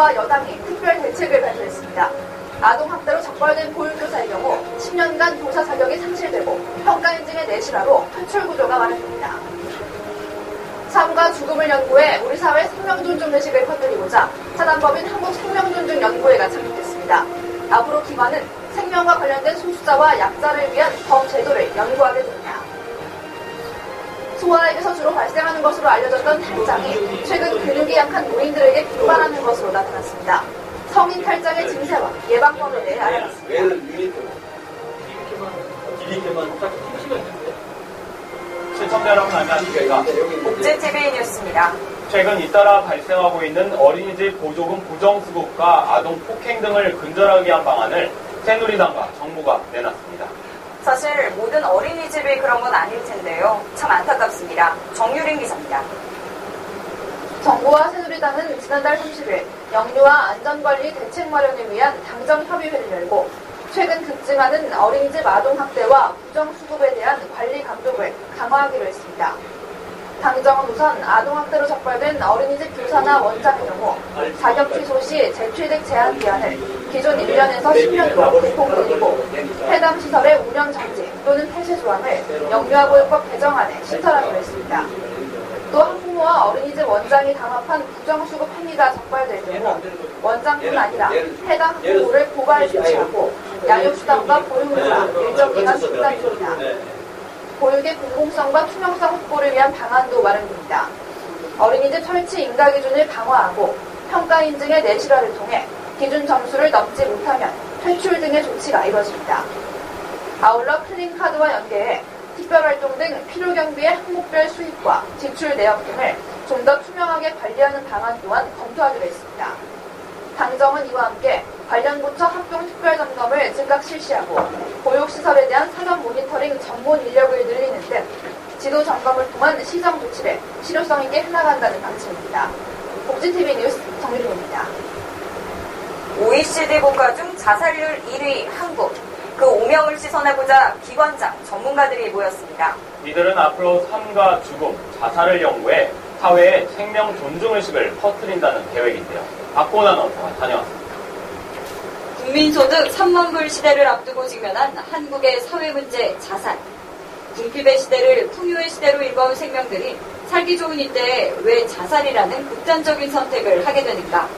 정부와 여당이 특별 대책을 발표했습니다. 아동학대로 적발된 보육교사의 경우 10년간 교사 자격이 상실되고 평가 인증의 내실화로 퇴출 구조가 마련됩니다. 삶과 죽음을 연구해 우리 사회 생명존중 의식을 퍼뜨리고자 사단법인 한국생명존중연구회가 창립됐습니다. 앞으로 기관은 생명과 관련된 소수자와 약자를 위한 법 제도를 연구하게 됩니다. 소아에게서 주로 발생하는 것으로 알려졌던 탈장이 최근 근육이 약한 노인들에게 빈발하는 것으로 나타났습니다. 성인 탈장의 증세와 예방법에 대해 알아봤습니다. 시청자 여러분 안녕하십니까. 국제TV 뉴스입니다. 최근 잇따라 발생하고 있는 어린이집 보조금 부정수급과 아동 폭행 등을 근절하기 위한 방안을 새누리당과 정부가 내놨습니다. 사실 모든 어린이집이 그런 건 아닐 텐데요. 참 안타깝습니다. 정유린 기자입니다. 정부와 새누리당은 지난달 30일 영유아 안전관리 대책 마련을 위한 당정협의회를 열고 최근 급증하는 어린이집 아동학대와 부정수급에 대한 관리 감독을 강화하기로 했습니다. 당정은 우선 아동학대로 적발된 어린이집 교사나 원장의 경우 자격 취소 시 재취득 제한 기한을 기존 1년에서 10년으로 대폭 늘리고 해당 시설의 운영 정지 또는 폐쇄 조항을 영유아보호법 개정안에 신설하기로 했습니다. 또 학부모와 어린이집 원장이 담합한 부정수급 행위가 적발될 경우 원장뿐 아니라 해당 학부모를 고발 조치하고 양육수당과 보육료가 일정 기간 중단됩니다. 보육의 공공성과 투명성 확보를 위한 방안도 마련됩니다. 어린이집 설치 인가 기준을 강화하고 평가 인증의 내실화를 통해 기준 점수를 넘지 못하면 퇴출 등의 조치가 이뤄집니다. 아울러 클린카드와 연계해 특별활동 등 필요경비의 항목별 수입과 지출 내역 등을 좀 더 투명하게 관리하는 방안 또한 검토하기로 했습니다. 당정은 이와 함께 관련 부처 합동 특별점검을 즉각 실시하고 보육시설에 대한 사전 모니터링 전문 인력을 늘리는 등 지도 점검을 통한 시정 조치를 실효성 있게 해나간다는 방침입니다. 복지TV 뉴스 정유림입니다. OECD 국가 중 자살률 1위 한국. 그 오명을 씻어내고자 기관장, 전문가들이 모였습니다. 이들은 앞으로 삶과 죽음, 자살을 연구해 사회의 생명 존중의식을 퍼뜨린다는 계획인데요. 박고은 아나운서가 다녀왔습니다. 국민소득 3만 불 시대를 앞두고 직면한 한국의 사회 문제 자살. 궁핍의 시대를 풍요의 시대로 읽어온 생명들이 살기 좋은 이때에 왜 자살이라는 극단적인 선택을 하게 되는가.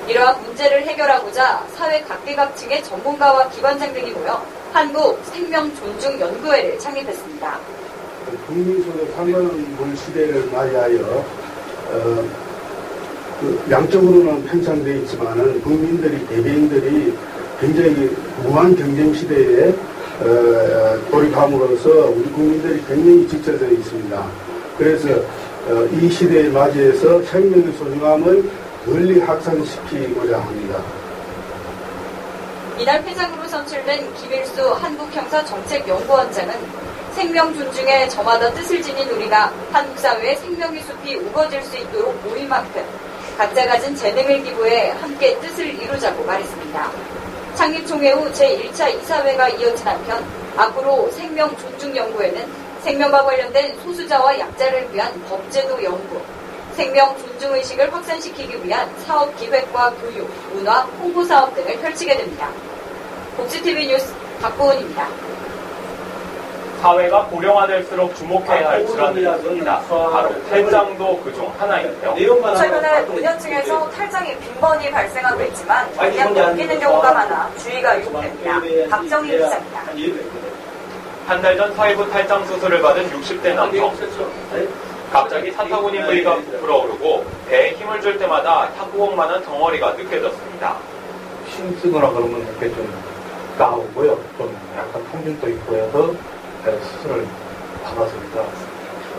이러한 문제를 해결하고자 사회 각계각층의 전문가와 기관장 등이 모여 한국생명존중연구회를 창립했습니다. 국민소득 3만 불 시대를 맞이하여 양적으로는 팽창되어 있지만은 국민들이 개개인들이 굉장히 무한 경쟁 시대에 돌입함으로써 우리 국민들이 굉장히 지쳐져 있습니다. 그래서 이 시대에 맞이해서 생명의 소중함을 널리 확산시키고자 합니다. 이날 회장으로 선출된 김일수 한국형사정책연구원장은 생명 존중에 저마다 뜻을 지닌 우리가 한국 사회의 생명의 숲이 우거질 수 있도록 모일 만큼 각자 가진 재능을 기부해 함께 뜻을 이루자고 말했습니다. 창립총회 후 제1차 이사회가 이어진 한편 앞으로 생명존중연구회는 생명과 관련된 소수자와 약자를 위한 법제도 연구, 생명 존중의식을 확산시키기 위한 사업 기획과 교육, 문화, 홍보 사업 등을 펼치게 됩니다. 복지TV 뉴스 박고은입니다. 사회가 고령화될수록 주목해야 할 질환이 있습니다. 바로 탈장도 그중 하나인데요. 최근에 노년층에서 탈장이 빈번히 발생하고 있지만 그냥 넘기는 경우가 많아 주의가 요구됩니다. 박정희 기자입니다. 한 달 전 사회부 탈장 수술을 받은 60대 남성. 갑자기 사타구니 부위가 불어오르고 배에 힘을 줄 때마다 탁구공만한 덩어리가 느껴졌습니다. 힘쓰거나 그러면 이렇게 좀 나오고요. 좀 약간 통증도 있고 해서 수술을 받았습니다.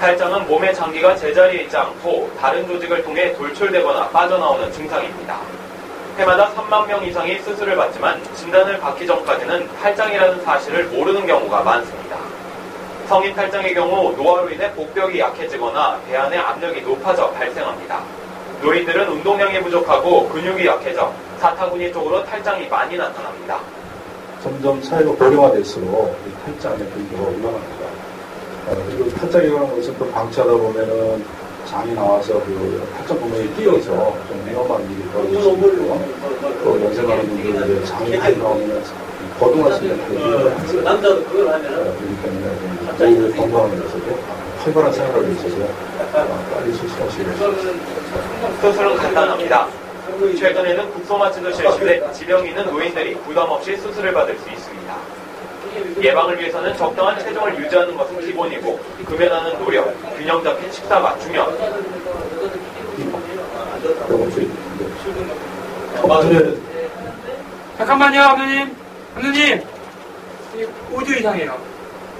탈장은 몸의 장기가 제자리에 있지 않고 다른 조직을 통해 돌출되거나 빠져나오는 증상입니다. 해마다 3만 명 이상이 수술을 받지만 진단을 받기 전까지는 탈장이라는 사실을 모르는 경우가 많습니다. 성인 탈장의 경우 노화로 인해 복벽이 약해지거나 배 안의 압력이 높아져 발생합니다. 노인들은 운동량이 부족하고 근육이 약해져 사타구니 쪽으로 탈장이 많이 나타납니다. 점점 사회가 고령화될수록 탈장의 비율이 올라갑니다. 그리고 탈장이라는 것은 또 방치하다 보면은 장이 나와서 그 탈장 구멍에 끼어서 좀 위험한 일이 벌어질 수 있고, 또 연세많은 분들 이제 장이 많이 나오면 거동하시는 분들이 남자도 그걸 하면은 그렇기 때문에 노후의 건강을 위해서도 활발한 생활을 위해서도 빨리 수술하시고 수술은 간단합니다. 최근에는 국소마취도 실시돼 지병이 있는 노인들이 부담 없이 수술을 받을 수 있습니다. 예방을 위해서는 적당한 체중을 유지하는 것은 기본이고 금연하는 노력, 균형 잡힌 식사가 중요합니다. 잠깐만요, 감독님. 감독님, 오디오 이상해요.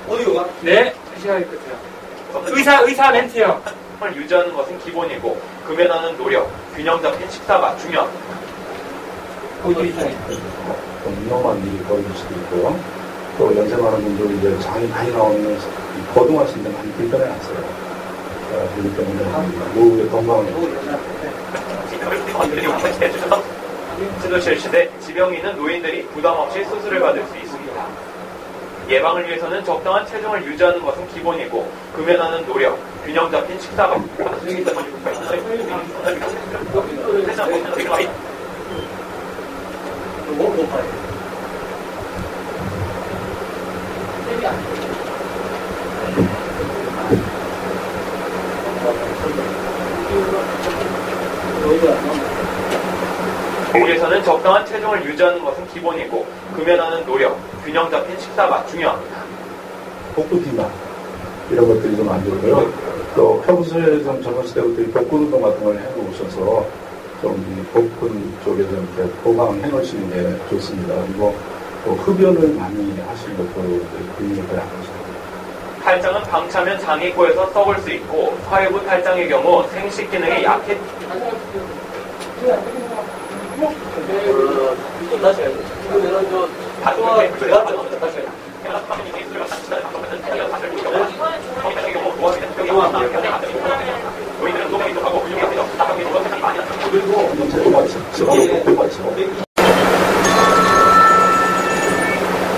오디오가? 네, 다시 해야 될 것 같아요. 의사 멘트요. 을 유지하는 것은 기본이고 금연하는 노력, 균형 잡힌 식사가 중요합니다. 오디오 이상해요. 좀 위험한 일이 벌어질 수도 있고요. 또 연세 많은 분들이 이제 장이 많이 나오면 거동하시는데 많이 불편해하세요. 그렇기 때문에 노후의 건강을 치도 실시돼 지병이 있는 노인들이 부담 없이 수술을 받을 수 있습니다. 예방을 위해서는 적당한 체중을 유지하는 것은 기본이고 금연하는 노력, 균형 잡힌 식사가 위해서는 적당한 체중을 유지하는 것은 기본이고 금연하는 노력, 균형 잡힌 식사가 중요합니다. 복부 비만 이런 것들이 좀 안 좋고요. 또 평소에 좀 젊었을 때부터 복근 운동 같은 걸 해놓으셔서 좀 이 복근 쪽에 좀 이렇게 보강해 놓으시는 게 좋습니다. 그리고 또 흡연을 많이 하시는 것도 근육을 약하십니다. 탈장은 방치하면 장이 꼬여서 썩을 수 있고 화해부 탈장의 경우 생식 기능이 약해 다시 해야 돼. 이거는 다시 해야 돼.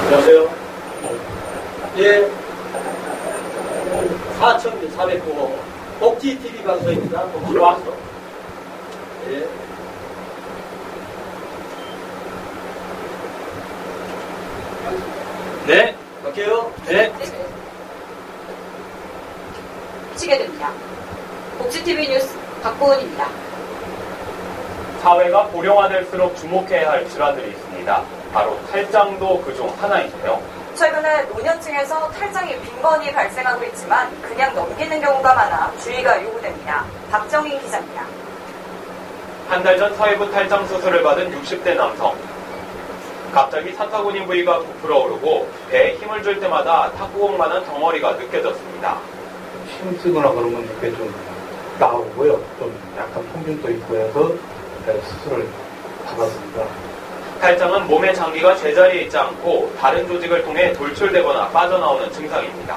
안녕하세요. 예. 4,409호 복지TV 방송입니다. 복지 방송. 예. 네. 갈게요. 네. 치게 됩니다. 복지TV 뉴스 박고은입니다. 사회가 고령화될수록 주목해야 할 질환들이 있습니다. 바로 탈장도 그중 하나인데요. 최근에 노년층에서 탈장이 빈번히 발생하고 있지만 그냥 넘기는 경우가 많아 주의가 요구됩니다. 박정인 기자입니다. 한 달 전 사회부 탈장 수술을 받은 60대 남성. 갑자기 사타구니 부위가 부풀어 오르고 배에 힘을 줄 때마다 탁구공만한 덩어리가 느껴졌습니다. 힘 쓰거나 그러면 이렇게 좀 나오고요. 좀 약간 통증도 있고 해서 수술을 받았습니다. 탈장은 몸의 장기가 제자리에 있지 않고 다른 조직을 통해 돌출되거나 빠져나오는 증상입니다.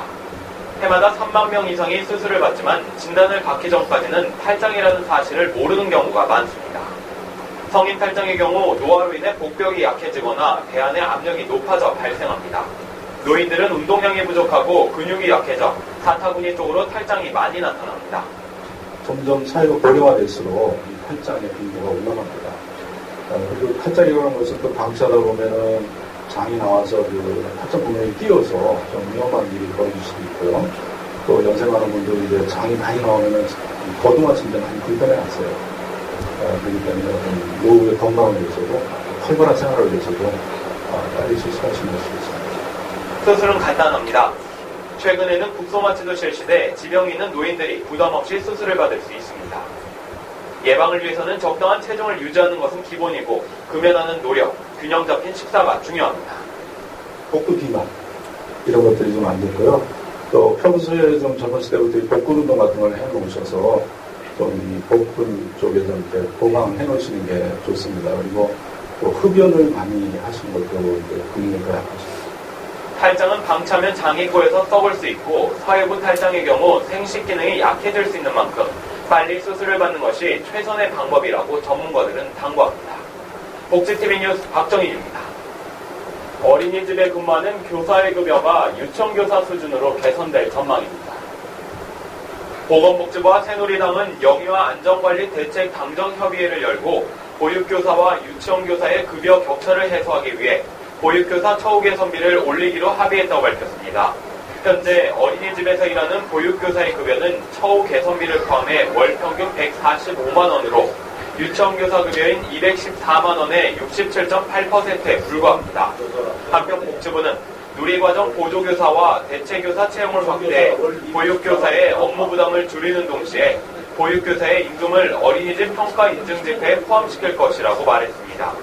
해마다 3만 명 이상이 수술을 받지만 진단을 받기 전까지는 탈장이라는 사실을 모르는 경우가 많습니다. 성인 탈장의 경우 노화로 인해 복벽이 약해지거나 배 안의 압력이 높아져 발생합니다. 노인들은 운동량이 부족하고 근육이 약해져 사타구니 쪽으로 탈장이 많이 나타납니다. 점점 사회가 고령화될수록 이 탈장의 빈도가 올라갑니다. 그리고 탈장이라는 것은 또 방치하다 보면은 장이 나와서 그 탈장 구멍에 끼어서 좀 위험한 일이 벌어질 수도 있고요. 또 연세 많은 분들이 이제 장이 많이 나오면은 거동하시는데 많이 불편해하세요. 그렇기 때문에 노후의 건강을 위해서도 활발한 생활을 위해서도 빨리 수술하시는 것이 좋습니다. 수술은 간단합니다. 최근에는 국소마취도 실시돼 지병이 있는 노인들이 부담 없이 수술을 받을 수 있습니다. 예방을 위해서는 적당한 체중을 유지하는 것은 기본이고 금연하는 노력, 균형 잡힌 식사가 중요합니다. 복부 비만 이런 것들이 좀 안 좋고요. 또 평소에 좀 젊었을 때부터 복근 운동 같은 걸 해놓으셔서 좀 이 복근 쪽에 좀 이렇게 보강해 놓으시는 게 좋습니다. 그리고 또 흡연을 많이 하시는 것도 근육을 약하십니다. 탈장은 방치하면 장이 꼬여서 썩을 수 있고 사회부 탈장의 경우 생식 기능이 약해질 수 있는 만큼 빨리 수술을 받는 것이 최선의 방법이라고 전문가들은 당부합니다. 복지TV 뉴스 박정인입니다. 어린이집에 근무하는 교사의 급여가 유치원교사 수준으로 개선될 전망입니다. 보건복지부와 새누리당은 영유아 안전관리 대책 당정협의회를 열고 보육교사와 유치원교사의 급여 격차를 해소하기 위해 보육교사 처우 개선비를 올리기로 합의했다고 밝혔습니다. 현재 어린이집에서 일하는 보육교사의 급여는 처우 개선비를 포함해 월 평균 145만 원으로 유치원교사 급여인 214만 원의 67.8%에 불과합니다. 한편 복지부는 누리과정 보조교사와 대체교사 채용을 확대해 보육교사의 업무 부담을 줄이는 동시에 보육교사의 임금을 어린이집 평가 인증 지표에 포함시킬 것이라고 말했습니다.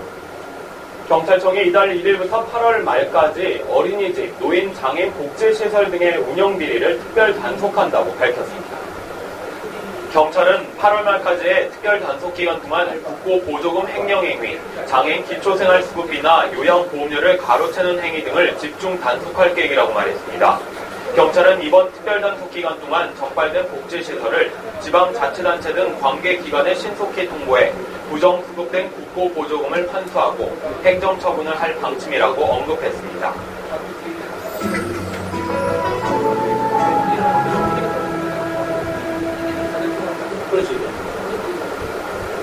경찰청이 이달 1일부터 8월 말까지 어린이집, 노인, 장애인 복지시설 등의 운영 비리를 특별 단속한다고 밝혔습니다. 경찰은 8월 말까지의 특별 단속 기간 동안 국고 보조금 횡령행위, 장애인 기초생활수급비나 요양보험료를 가로채는 행위 등을 집중 단속할 계획이라고 말했습니다. 경찰은 이번 특별 단속 기간 동안 적발된 복지시설을 지방자치단체 등 관계기관에 신속히 통보해 부정수급된 국고 보조금을 환수하고 행정처분을 할 방침이라고 언급했습니다.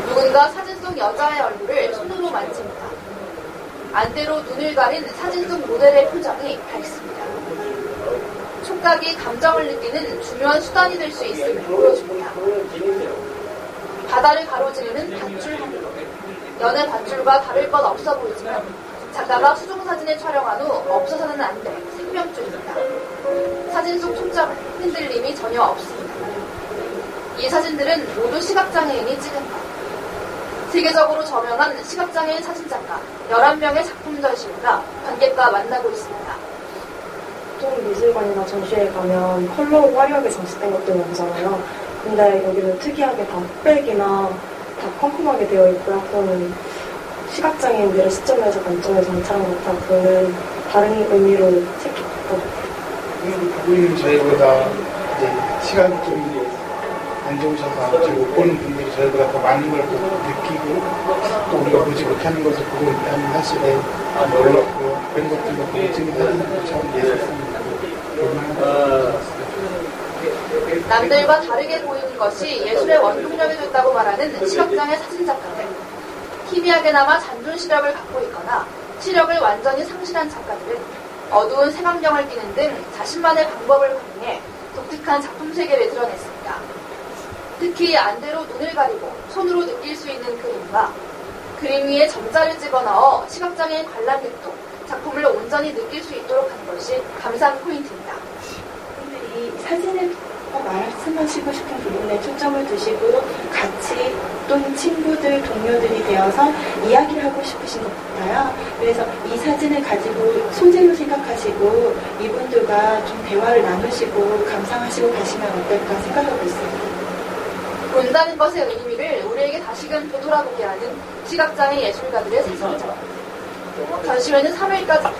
누군가 사진 속 여자의 얼굴을 손으로 만집니다. 안대로 눈을 가린 사진 속 모델의 표정이 밝습니다. 촉각이 감정을 느끼는 중요한 수단이 될 수 있음을 보여줍니다. 바다를 가로지르는 밧줄 한 개. 연애 밧줄과 다를 것 없어 보이지만 작가가 수종사진을 촬영한 후 없어서는 안 될 생명줄입니다. 사진 속 초점은 흔들림이 전혀 없습니다. 이 사진들은 모두 시각장애인이 찍은 것. 세계적으로 저명한 시각장애인 사진작가 11명의 작품 전시회가 관객과 만나고 있습니다. 보통 미술관이나 전시회에 가면 컬러로 화려하게 장식된 것들이 많잖아요. 근데 여기는 특이하게 다 흑백이나 다 컴컴하게 되어 있고요. 그거는 시각장애인들의 시점에서 관점에서 관찰한 것과 그는 다른 의미로 생각했거든요. 우리는 저희보다 이제 시간이 좀 안 좋으셔서 저희 못 보는 분들이 저희보다 더 많은 걸 느끼고 또 우리가 보지 못하는 것을 보고 있다는 사실에 놀랍고요. 그런 것들도 보고 증명하는 것처럼 예술입니다. 남들과 다르게 보이는 것이 예술의 원동력이 됐다고 말하는 시각장애 사진작가들. 희미하게나마 잔존 시력을 갖고 있거나 시력을 완전히 상실한 작가들은 어두운 색안경을 끼는 등 자신만의 방법을 활용해 독특한 작품 세계를 드러냈습니다. 특히 안대로 눈을 가리고 손으로 느낄 수 있는 그림과 그림 위에 점자를 집어넣어 시각장애인 관람객도 작품을 온전히 느낄 수 있도록 하는 것이 감상 포인트입니다. 이 사진을 말씀하시고 싶은 부분에 초점을 두시고 같이 또는 친구들, 동료들이 되어서 이야기를 하고 싶으신 것 같아요. 그래서 이 사진을 가지고 소재로 생각하시고 이분들과 좀 대화를 나누시고 감상하시고 가시면 어떨까 생각하고 있습니다. 본다는 것의 의미를 우리에게 다시금 되돌아보게 하는 시각장애 예술가들의 사진작. 전시회는 3일까지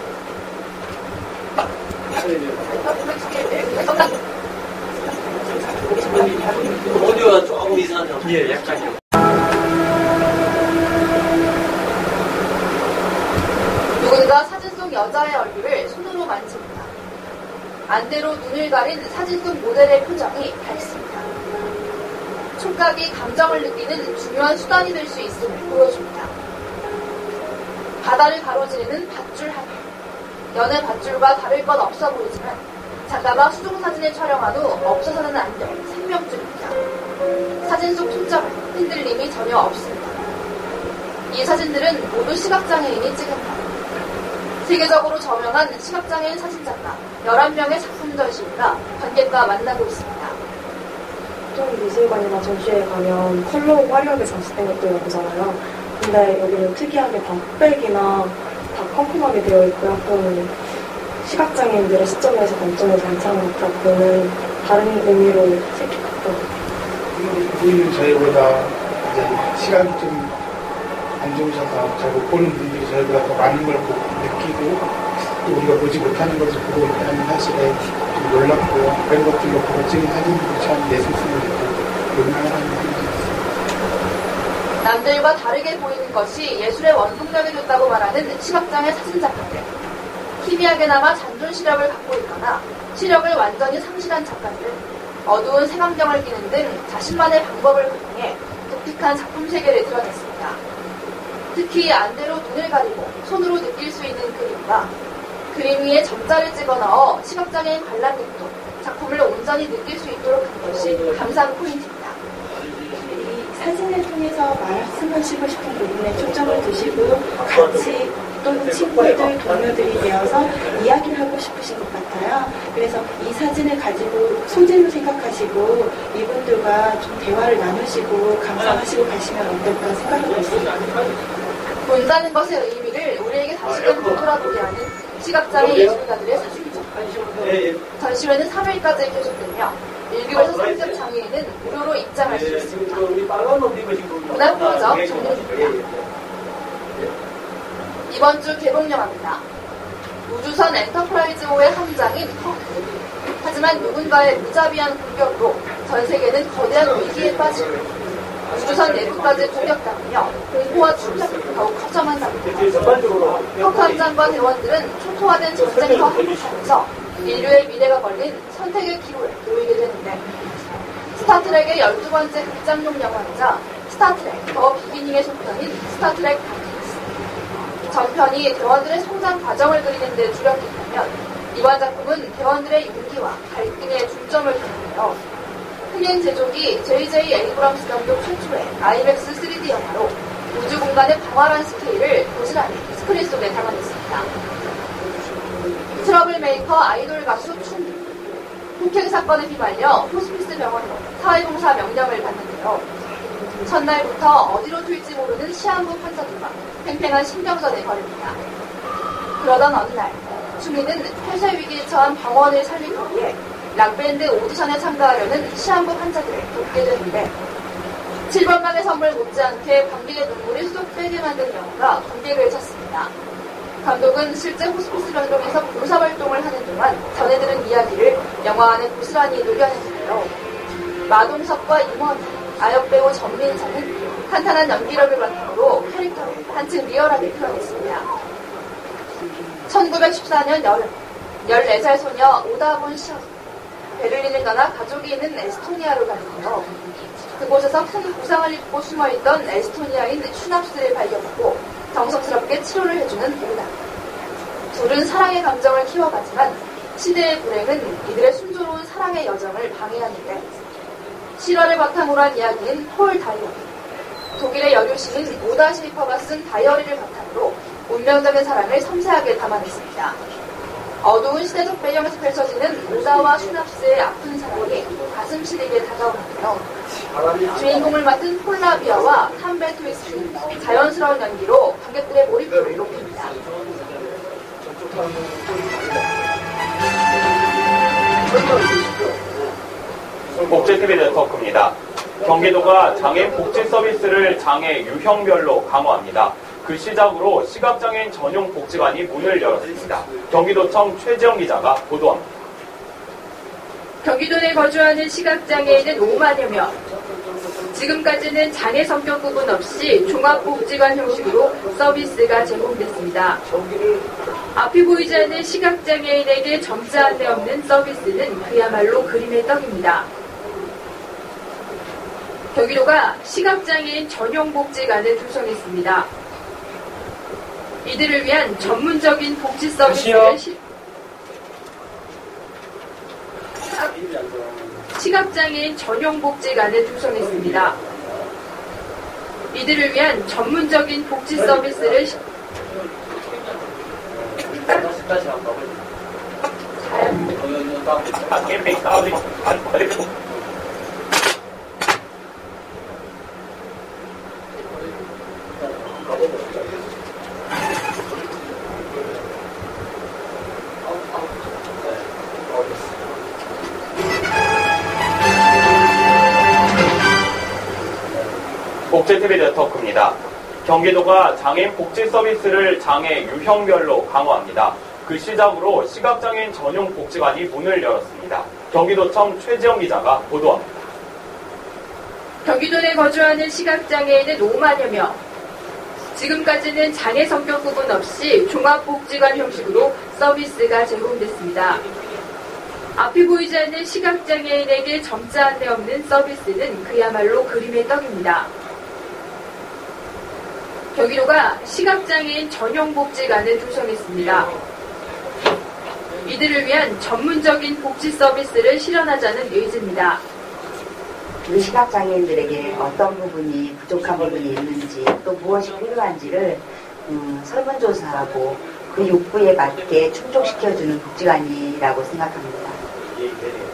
오디오가 조금 이상하죠? 예, 약간요. 누군가 사진 속 여자의 얼굴을 손으로 만집니다. 안대로 눈을 가린 사진 속 모델의 표정이 밝습니다. 촉각이 감정을 느끼는 중요한 수단이 될 수 있음을 보여줍니다. 바다를 가로지르는 밧줄 한 개. 연애 밧줄과 다를 것 없어 보이지만 작가가 수종사진을 촬영한 후 없어서는 안 될 생명줄입니다. 사진 속 초점은 흔들림이 전혀 없습니다. 이 사진들은 모두 시각장애인이 찍은 것. 세계적으로 저명한 시각장애인 사진작가 11명의 작품 전시회가 관객과 만나고 있습니다. 보통 미술관이나 전시회에 가면 컬러로 화려하게 장식된 것들이 많잖아요. 근데 여기는 특이하게 다 흑백이나 다 컴컴하게 되어 있고요. 그거는 시각장애인들의 시점에서 관점에서 관찰한 것과 그는 다른 의미로 생각했거든요. 우리는 저희보다 이제 시간이 좀 안 좋으셔서 잘 못 보는 분들이 저희보다 더 많은 걸 보고 느끼고 또 우리가 보지 못하는 것을 보고 있다는 사실에 좀 놀랍고요. 그런 것들로 보고 찍은 사진들이 참 예술성이 있고 용감하다는 생각이 있습니다. 남들과 다르게 보이는 것이 예술의 원동력이 됐다고 말하는 시각장애 사진작가들. 희미하게나마 잔존 시력을 갖고 있거나 시력을 완전히 상실한 작가들은 어두운 색안경을 끼는 등 자신만의 방법을 활용해 독특한 작품 세계를 드러냈습니다. 특히 안대로 눈을 가리고 손으로 느낄 수 있는 그림과 그림 위에 점자를 찍어 넣어 시각장애인 관람객도 작품을 온전히 느낄 수 있도록 한 것이 감상 포인트입니다. 이 사진을 통해서 말씀하시고 싶은 부분에 초점을 두시고 같이 또는 친구들, 동료들이 되어서 이야기를 하고 싶으신 것 같아요. 그래서 이 사진을 가지고 소재로 생각하시고 이분들과 좀 대화를 나누시고 감상하시고 가시면 어떨까 생각하고 있습니다. 본다는 것의 의미를 우리에게 다시금 되돌아보게 하는 시각장애 예술가들의 사진이죠. 전시회는 3일까지 계속되며 1급에서 3급 장애인은 무료로 입장할 수 있습니다. 문화 프로젝트 정리입니다. 이번 주 개봉 영화입니다. 우주선 엔터프라이즈5의 함장인 펑. 하지만 누군가의 무자비한 공격으로 전 세계는 거대한 위기에 빠지고 우주선 내부까지 공격당하며 공포와 충격이 더욱 커져만 갑니다. 펑 함장과 대원들은 초토화된 전쟁터 한복판에서 인류의 미래가 걸린 선택의 기로에 놓이게 되는데 스타트랙의 12번째 극장용 영화이자 스타트랙 더 비기닝의 속편인 스타트랙 전편이 대원들의 성장 과정을 그리는 데 주력했다면 이번 작품은 대원들의 용기와 갈등에 중점을 두는데요. 흥행 제조기 J.J. 에이브럼스 감독 최초의 IMAX 3D 영화로 우주 공간의 광활한 스케일을 고스란히 스크린 속에 담아냈습니다. 트러블 메이커 아이돌 가수 춘 폭행 사건에 휘말려 호스피스 병원으로 사회봉사 명령을 받는데요. 첫날부터 어디로 튈지 모르는 시한부 환자들과 팽팽한 신경전을 벌입니다. 그러던 어느 날 춘이는 폐쇄 위기에 처한 병원을 살리기 위해 락밴드 오디션에 참가하려는 시한부 환자들을 돕게 되는데 7번방의 선물 못지않게 관객의 눈물이 쏙 빼게 만든 영화가 관객을 쳤습니다. 감독은 실제 호스피스 병동에서 봉사활동을 하는 동안 전해들은 이야기를 영화 안에 고스란히 녹여냈는데요. 마동석과 임원희, 아역배우 전민서는 탄탄한 연기력을 바탕으로 캐릭터를 한층 리얼하게 표현했습니다. 1914년 여름, 14살 소녀 오다본 시어도 베를린을 떠나 가족이 있는 에스토니아로 가는데요. 그곳에서 큰 부상을 입고 숨어있던 에스토니아인 슈납스를 발견하고 정성스럽게 치료를 해주는 오다. 둘은 사랑의 감정을 키워가지만 시대의 불행은 이들의 순조로운 사랑의 여정을 방해하는데 실화를 바탕으로 한 이야기인 폴 다이어리. 독일의 여류시인 오다 쉐이퍼가 쓴 다이어리를 바탕으로 운명적인 사랑을 섬세하게 담아냈습니다. 어두운 시대적 배경에서 펼쳐지는 오다와 슈납스의 아픈 사랑이 가슴 시리게 다가오는데요. 주인공을 맡은 폴라비아와 탐베 트위스트는 자연스러운 연기로 관객들의 몰입도를 높입니다. 복지TV 네트워크입니다. 경기도가 장애인 복지 서비스를 장애 유형별로 강화합니다. 그 시작으로 시각장애인 전용 복지관이 문을 열었습니다. 경기도청 최지영 기자가 보도합니다. 경기도 내 거주하는 시각장애인은 5만여 명. 지금까지는 장애 성격 구분 없이 종합복지관 형식으로 서비스가 제공됐습니다. 앞이 보이지 않는 시각장애인에게 점자 안내 없는 서비스는 그야말로 그림의 떡입니다. 경기도가 시각장애인 전용 복지관을 구성했습니다. 이들을 위한 전문적인 복지 서비스를 시각장애인 전용 복지관을 구성했습니다. 이들을 위한 전문적인 복지 서비스를 복지TV 네트워크입니다. 경기도가 장애인 복지 서비스를 장애 유형별로 강화합니다. 그 시작으로 시각장애인 전용 복지관이 문을 열었습니다. 경기도청 최지영 기자가 보도합니다. 경기도 내 거주하는 시각장애인은 5만여 명. 지금까지는 장애 성격 구분 없이 종합복지관 형식으로 서비스가 제공됐습니다. 앞이 보이지 않는 시각장애인에게 점자 안내 없는 서비스는 그야말로 그림의 떡입니다. 경기도가 시각장애인 전용 복지관을 구성했습니다. 이들을 위한 전문적인 복지 서비스를 실현하자는 의지입니다. 그 시각장애인들에게 어떤 부분이 부족한 부분이 있는지 또 무엇이 필요한지를 설문조사하고 그 욕구에 맞게 충족시켜주는 복지관이라고 생각합니다.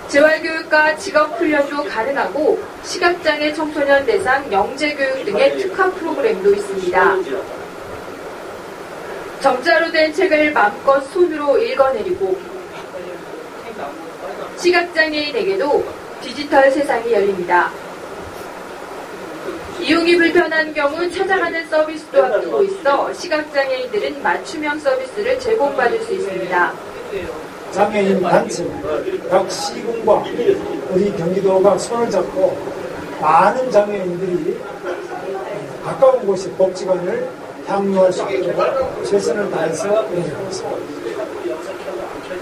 재활교육과 직업훈련도 가능하고 시각장애 청소년 대상 영재교육 등의 특화 프로그램도 있습니다. 점자로 된 책을 마음껏 손으로 읽어내리고 시각장애인에게도 디지털 세상이 열립니다. 이용이 불편한 경우 찾아가는 서비스도 앞두고 있어 시각장애인들은 맞춤형 서비스를 제공받을 수 있습니다. 장애인 단체, 각 시군과 우리 경기도가 손을 잡고 많은 장애인들이 가까운 곳에 복지관을 향유할 수 있도록 최선을 다해서 노력하고 있습니다.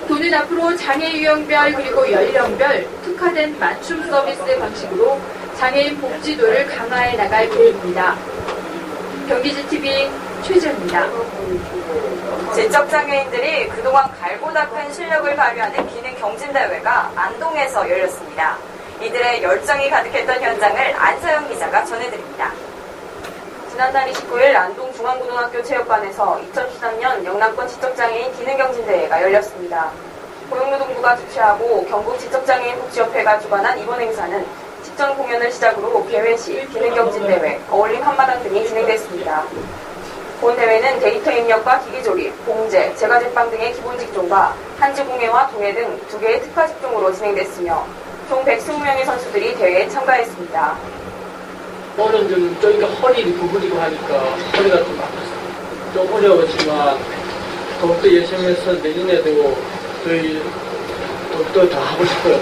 도는 앞으로 장애 유형별 그리고 연령별 특화된 맞춤 서비스 방식으로 장애인 복지도를 강화해 나갈 계획입니다. 경기지TV 최재입니다. 지적장애인들이 그동안 갈보다 큰 실력을 발휘하는 기능 경진대회가 안동에서 열렸습니다. 이들의 열정이 가득했던 현장을 안서영 기자가 전해드립니다. 지난달 29일 안동 중앙고등학교 체육관에서 2013년 영남권 지적장애인 기능경진대회가 열렸습니다. 고용노동부가 주최하고 경북지적장애인 복지협회가 주관한 이번 행사는 직전 공연을 시작으로 개회식, 기능경진대회, 어울림 한마당 등이 진행됐습니다. 본 대회는 데이터 입력과 기기조립, 봉제, 제과제빵 등의 기본 직종과 한지공예와 동해 등 2개의 특화 직종으로 진행됐으며 총 120명의 선수들이 대회에 참가했습니다. 오늘 좀 저희가 허리를 구부리고 하니까 허리가 좀 아팠어요. 좀 어려웠지만 더욱더 열심히 해서 내년에도 저희 더욱더 더 하고 싶어요.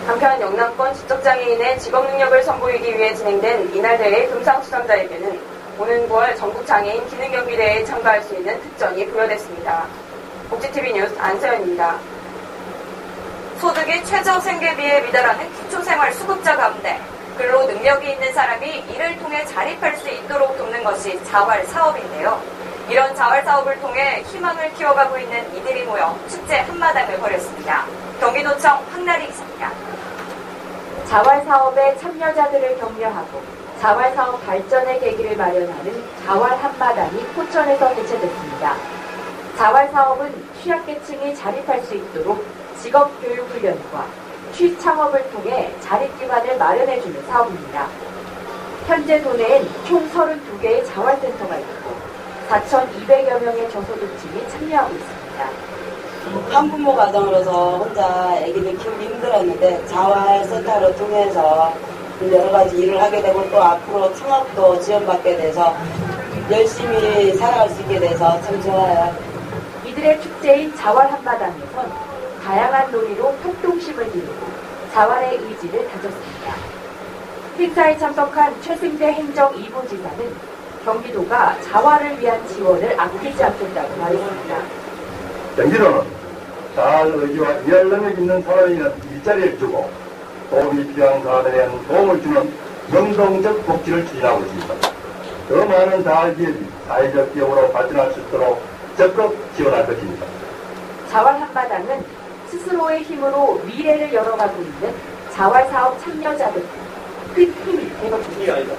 한편 영남권 지적장애인의 직업능력을 선보이기 위해 진행된 이날 대회 금상 수상자에게는 오는 9월 전국장애인 기능경기대회에 참가할 수 있는 특전이 부여됐습니다. 복지TV 뉴스 안서연입니다. 소득이 최저 생계비에 미달하는 기초생활 수급자 가운데 근로 능력이 있는 사람이 이를 통해 자립할 수 있도록 돕는 것이 자활사업인데요. 이런 자활사업을 통해 희망을 키워가고 있는 이들이 모여 축제 한마당을 벌였습니다. 경기도청 황나리 기자입니다. 자활사업에 참여자들을 격려하고 자활사업 발전의 계기를 마련하는 자활 한마당이 포천에서 개최됐습니다. 자활사업은 취약계층이 자립할 수 있도록 직업교육훈련과 취창업을 통해 자립기반을 마련해주는 사업입니다. 현재 도내엔 총 32개의 자활센터가 있고 4,200여 명의 저소득층이 참여하고 있습니다. 한부모 가정으로서 혼자 아기를 키우기 힘들었는데 자활센터를 통해서 여러 가지 일을 하게 되고 또 앞으로 창업도 지원받게 돼서 열심히 살아갈 수 있게 돼서 참 좋아요. 이들의 축제인 자활 한마당에선 다양한 놀이로 협동심을 기르고 자활의 의지를 다졌습니다. 행사에 참석한 최승대 행정 2부 지사는 경기도가 자활을 위한 지원을 아끼지 않겠다고 말했습니다. 경기도는 자활 의지와 이할 능력 있는 사람에게는 일자리를 주고 도움이 필요한 사람에게는 도움을 주는 능동적 복지를 추진하고 있습니다. 더 많은 자활 기업이 사회적 기업으로 발전할 수 있도록 적극 지원할 것입니다. 자활 한마당은 스스로의 힘으로 미래를 열어가고 있는 자활사업 참여자들 큰 힘이 되거든요.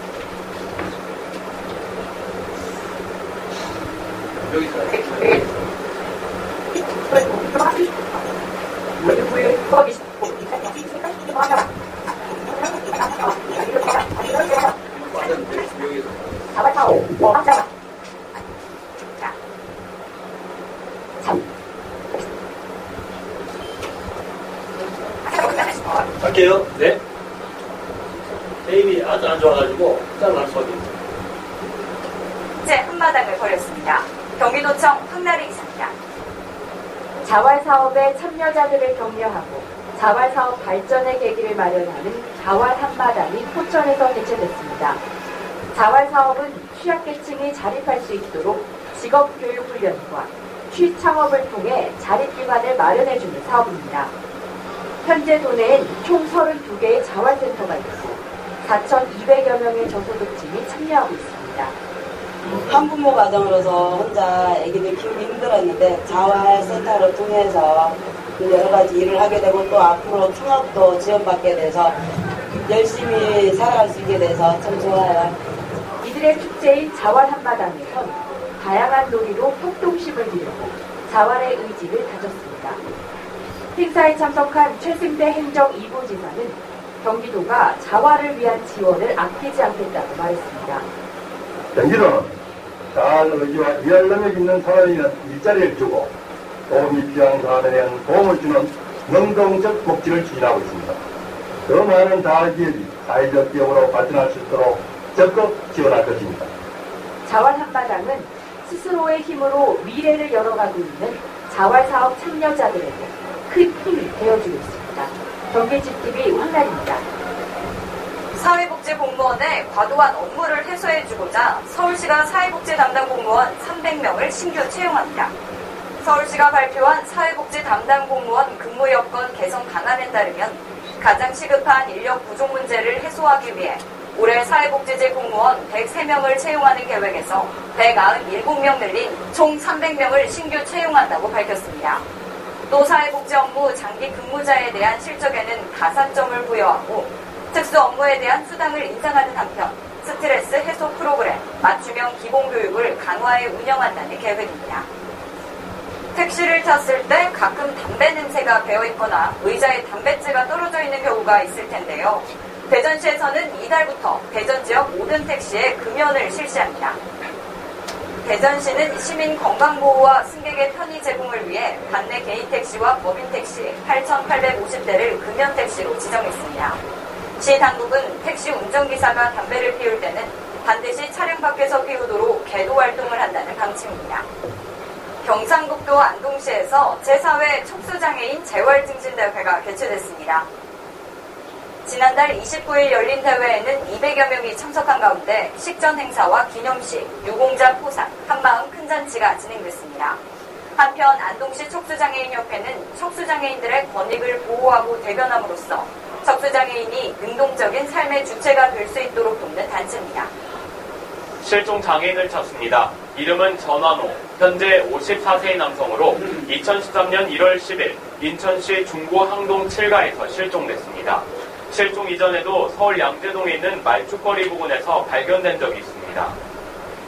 갈게요. 네. 게임이 아주 안 좋아가지고 짠할 수 없습니다. 축제 한마당을 벌였습니다. 경기도청 황나리 기자입니다. 자활사업에 참여자들을 격려하고 자활사업 발전의 계기를 마련하는 자활 한마당이 포천에서 개최됐습니다. 자활사업은 취약계층이 자립할 수 있도록 직업교육훈련과 취창업을 통해 자립기반을 마련해주는 사업입니다. 현재 도내엔 총 32개의 자활센터가 있고 4,200여 명의 저소득층이 참여하고 있습니다. 한부모 가정으로서 혼자 아기들 키우기 힘들었는데 자활센터를 통해서 여러 가지 일을 하게 되고 또 앞으로 통합도 지원받게 돼서 열심히 살아갈 수 있게 돼서 참 좋아요. 이들의 축제인 자활 한마당에선 다양한 놀이로 협동심을 기르고 자활의 의지를 다졌습니다. 행사에 참석한 최승대 행정 2부 지사는 경기도가 자활을 위한 지원을 아끼지 않겠다고 말했습니다. 경기도는 다한 의지와 일할 능력 있는 사람에게는 일자리를 주고 도움이 필요한 사람에게는 도움을 주는 능동적 복지를 추진하고 있습니다. 더 많은 자활기업이 사회적 기업으로 발전할 수 있도록 적극 지원할 것입니다. 자활 한마당은 스스로의 힘으로 미래를 열어가고 있는 자활사업 참여자들에게 큰 힘이 되어주고 있습니다. 경기지TV 황란입니다. 사회복지 공무원의 과도한 업무를 해소해주고자 서울시가 사회복지 담당 공무원 300명을 신규 채용합니다. 서울시가 발표한 사회복지 담당 공무원 근무 여건 개선 방안에 따르면 가장 시급한 인력 부족 문제를 해소하기 위해 올해 사회복지직 공무원 103명을 채용하는 계획에서 197명 늘린 총 300명을 신규 채용한다고 밝혔습니다. 또 사회복지 업무 장기 근무자에 대한 실적에는 가산점을 부여하고 특수 업무에 대한 수당을 인상하는 한편 스트레스 해소 프로그램, 맞춤형 기본교육을 강화해 운영한다는 계획입니다. 택시를 탔을 때 가끔 담배 냄새가 배어있거나 의자에 담뱃재가 떨어져 있는 경우가 있을 텐데요. 대전시에서는 이달부터 대전 지역 모든 택시에 금연을 실시합니다. 대전시는 시민 건강보호와 승객의 편의 제공을 위해 반내 개인택시와 법인택시 8,850대를 금연택시로 지정했습니다. 시 당국은 택시 운전기사가 담배를 피울 때는 반드시 차량 밖에서 피우도록 계도 활동을 한다는 방침입니다. 경상북도 안동시에서 제4회 척수장애인 재활증진대회가 개최됐습니다. 지난달 29일 열린 대회에는 200여 명이 참석한 가운데 식전 행사와 기념식, 유공자 포상, 한마음 큰 잔치가 진행됐습니다. 한편 안동시 척수장애인협회는 척수장애인들의 권익을 보호하고 대변함으로써 척수장애인이 능동적인 삶의 주체가 될 수 있도록 돕는 단체입니다. 실종 장애인을 찾습니다. 이름은 전환호, 현재 54세의 남성으로 2013년 1월 10일 인천시 중구 항동 7가에서 실종됐습니다. 실종 이전에도 서울 양재동에 있는 말죽거리 부근에서 발견된 적이 있습니다.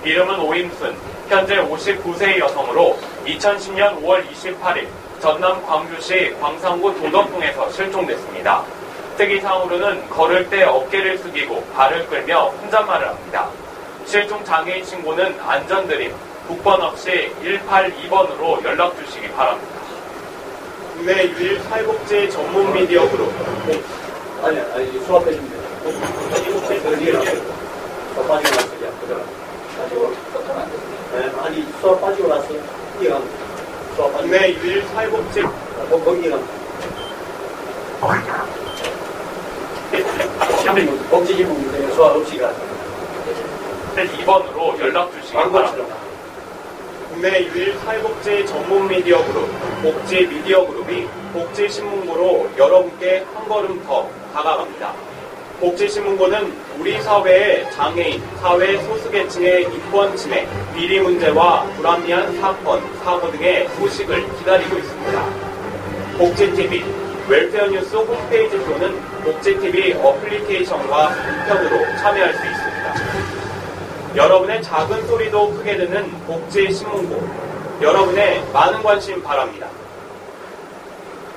이름은 오임순, 현재 59세의 여성으로 2010년 5월 28일 전남 광주시 광산구 도덕동에서 실종됐습니다. 특이사항으로는 걸을 때 어깨를 숙이고 발을 끌며 혼잣말을 합니다. 실종 장애인 신고는 안전드림, 국번 없이 182번으로 연락 주시기 바랍니다. 국내 유일 사회복지 전문 미디어 그룹. 아니, 수업해 주면 돼요. 수업 빠지고 나서 그냥 그대로. 네, 아니, 수업 빠지고 나서 이해가 수업 빠지고. 국내 유일 사회복지. 거기가. 복지기부 문제 수업 없이가. 2번으로 연락 주시기 바랍니다. 국내 유일 사회복지 전문 미디어 그룹, 복지 미디어 그룹이 복지신문고로 여러분께 한 걸음 더 다가갑니다. 복지신문고는 우리 사회의 장애인, 사회 소수계층의 인권 침해, 비리 문제와 불합리한 사건, 사고 등의 소식을 기다리고 있습니다. 복지TV, 웰페어 뉴스 홈페이지 또는 복지TV 어플리케이션과 우편으로 참여할 수 있습니다. 여러분의 작은 소리도 크게 듣는 복지신문고, 여러분의 많은 관심 바랍니다.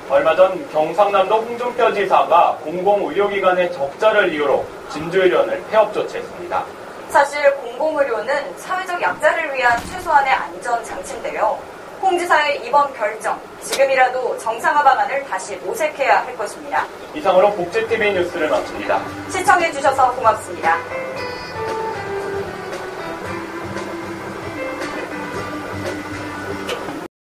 얼마 전 경상남도 홍준표 지사가 공공의료기관의 적자를 이유로 진주의료원을 폐업 조치했습니다. 사실 공공의료는 사회적 약자를 위한 최소한의 안전장치인데요. 홍 지사의 이번 결정, 지금이라도 정상화 방안을 다시 모색해야 할 것입니다. 이상으로 복지TV 뉴스를 마칩니다. 시청해주셔서 고맙습니다.